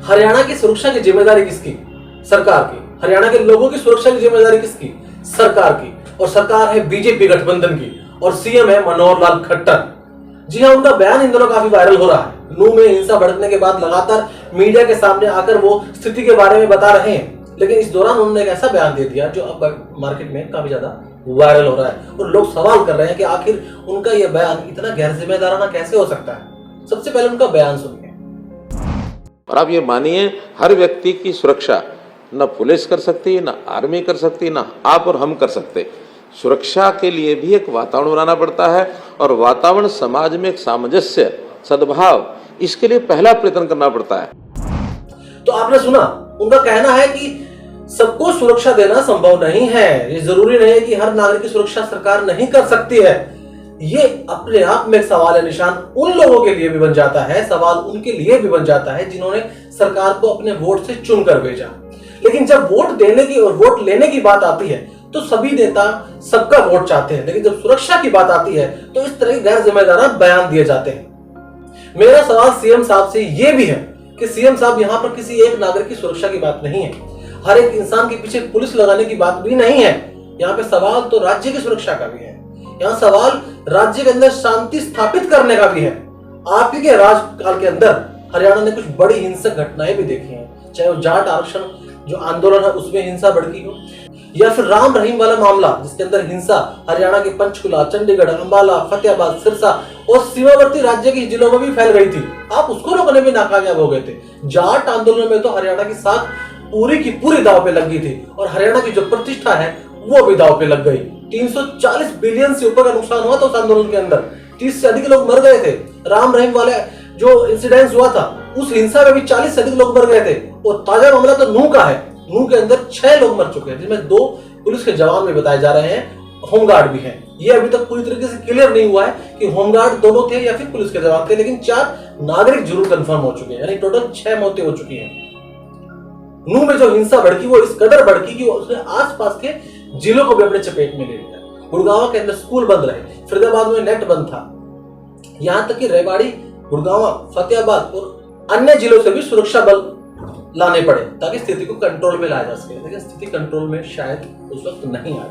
हरियाणा की सुरक्षा की जिम्मेदारी किसकी? सरकार की। हरियाणा के लोगों की सुरक्षा की जिम्मेदारी किसकी? सरकार की। और सरकार है बीजेपी गठबंधन की और सीएम है मनोहर लाल खट्टर। जी हाँ, उनका बयान इन दिनों काफी वायरल हो रहा है। नूंह में हिंसा भड़कने के बाद लगातार मीडिया के सामने आकर वो स्थिति के बारे में बता रहे हैं, लेकिन इस दौरान उन्होंने एक ऐसा बयान दे दिया जो अब मार्केट में काफी ज्यादा वायरल हो रहा है और लोग सवाल कर रहे हैं कि आखिर उनका यह बयान इतना गैर जिम्मेदाराना कैसे हो सकता है। सबसे पहले उनका बयान सुनिए। और आप ये मानिए, हर व्यक्ति की सुरक्षा न पुलिस कर सकती है, न आर्मी कर सकती है, न आप और हम कर सकते। सुरक्षा के लिए भी एक वातावरण बनाना पड़ता है और वातावरण समाज में एक सामंजस्य, सद्भाव, इसके लिए पहला प्रयत्न करना पड़ता है। तो आपने सुना, उनका कहना है कि सबको सुरक्षा देना संभव नहीं है। ये जरूरी नहीं है कि हर नागरिक की सुरक्षा सरकार नहीं कर सकती है। ये अपने आप में एक सवाल निशान उन लोगों के लिए भी बन जाता है, सवाल उनके लिए भी बन जाता है जिन्होंने सरकार को अपने वोट से चुनकर भेजा। लेकिन जब वोट देने की और वोट लेने की बात आती है तो सभी नेता सबका वोट चाहते हैं, लेकिन जब सुरक्षा की बात आती है तो इस तरह के गैर जिम्मेदाराना बयान दिए जाते हैं। मेरा सवाल सीएम साहब से यह भी है कि सीएम साहब, यहां पर किसी एक नागरिक की सुरक्षा की बात नहीं है, हर एक इंसान के पीछे पुलिस लगाने की बात भी नहीं है। यहाँ पे सवाल तो राज्य की सुरक्षा का भी है। यहाँ सवाल राज्य के अंदर शांति स्थापित करने का भी है। आप ही के राजकाल के अंदर हरियाणा ने कुछ बड़ी हिंसक घटनाएं भी देखी हैं, चाहे वो जाट आरक्षण जो आंदोलन है उसमें हिंसा भड़की हो, या फिर राम रहीम वाला मामला जिसके अंदर हिंसा हरियाणा के पंचकुला, चंडीगढ़, अंबाला, फतेहाबाद, सिरसा और सीमावर्ती राज्य के जिलों में भी फैल गई थी। आप उसको रोकने में नाकामयाब हो गए थे। जाट आंदोलन में तो हरियाणा की साख पूरी की पूरी दांव पे लग गई थी और हरियाणा की जो प्रतिष्ठा है वो भी दांव पे लग गई। 340 बिलियन से ऊपर का नुकसान हुआ था उस आंदोलन के अंदर, 30 से अधिक लोग मर गए थे। राम रहीम वाले जो इंसिडेंस हुआ था उस हिंसा में भी 40 से अधिक लोग मर गए थे। और ताजा मामला तो नूंह का है। नूंह के अंदर 6 लोग मर चुके हैं, जिनमें 2 पुलिस के जवान भी बताए जा रहे हैं, होमगार्ड भी हैं। ये अभी तक पूरी तरीके से क्लियर नहीं हुआ है कि होमगार्ड दोनों थे या फिर पुलिस के जवान थे, लेकिन 4 नागरिक जरूर कंफर्म हो चुके हैं, यानी टोटल 6 मौतें हो चुकी हैं। नूंह में जो हिंसा भड़की वो इस कदर भड़की कि उसने आसपास के जिलों को भी अपने चपेट में ले लिया। गुड़गांव के अंदर स्कूल बंद रहे, फरीदाबाद में नेट बंद था, यहां तक कि रेवाड़ी, गुड़गांव, फतेहाबाद और अन्य जिलों से भी सुरक्षा बल लाने पड़े ताकि स्थिति को कंट्रोल में लाया जा सके। लेकिन स्थिति कंट्रोल में शायद उस वक्त नहीं आई।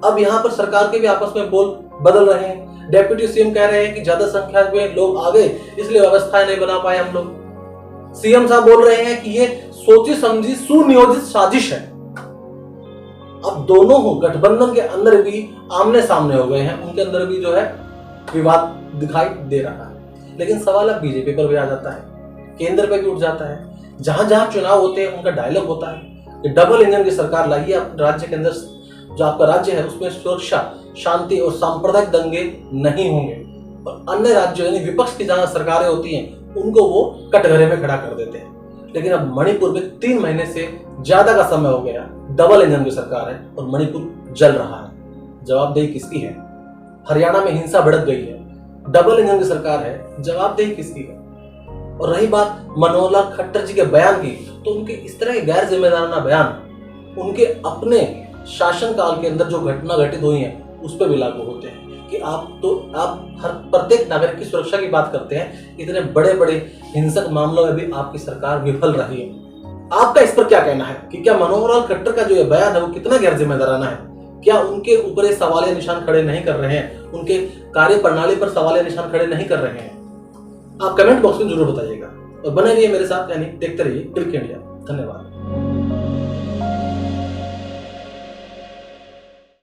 अब यहाँ पर सरकार के भी आपस में बोल बदल रहे हैं। डेप्यूटी सीएम कह रहे हैं कि ज्यादा संख्या में लोग आ गए इसलिए व्यवस्थाएं नहीं बना पाए हम लोग। सीएम साहब बोल रहे हैं कि ये सोची समझी सुनियोजित साजिश है। अब दोनों गठबंधन के अंदर भी आमने सामने हो गए हैं, उनके अंदर भी जो है विवाद दिखाई दे रहा है। लेकिन सवाल अब बीजेपी पर भी आ जाता है, केंद्र पे भी उठ जाता है। जहां जहां चुनाव होते हैं उनका डायलॉग होता है कि डबल इंजन की सरकार लाइए, अपने राज्य के अंदर जो आपका राज्य है उसमें सुरक्षा, शांति और सांप्रदायिक दंगे नहीं होंगे। और अन्य राज्यों यानी विपक्ष की जहां सरकारें होती हैं उनको वो कटघरे में खड़ा कर देते हैं। लेकिन अब मणिपुर में 3 महीने से ज्यादा का समय हो गया, डबल इंजन की सरकार है और मणिपुर जल रहा है। जवाबदेही किसकी है? हरियाणा में हिंसा भड़क गई है, डबल इंजन की सरकार है, जवाबदेही किसकी है? और रही बात मनोहर लाल खट्टर जी के बयान की, तो उनके इस तरह के गैर जिम्मेदाराना बयान उनके अपने शासनकाल के अंदर जो घटना घटित हुई है उस पर भी लागू होते हैं कि आप हर प्रत्येक नागरिक की सुरक्षा की बात करते हैं, इतने बड़े बड़े हिंसक मामलों में भी आपकी सरकार विफल रही है। आपका इस पर क्या कहना है कि क्या मनोहर लाल खट्टर का जो ये बयान है वो कितना गैर जिम्मेदाराना है? क्या उनके ऊपर ये सवालिया निशान खड़े नहीं कर रहे हैं, उनके कार्य प्रणाली पर सवालिया निशान खड़े नहीं कर रहे हैं? आप कमेंट बॉक्स में जरूर बताइएगा और बने रहिए मेरे साथ, यानी देखते रहिए क्लिक इंडिया। धन्यवाद।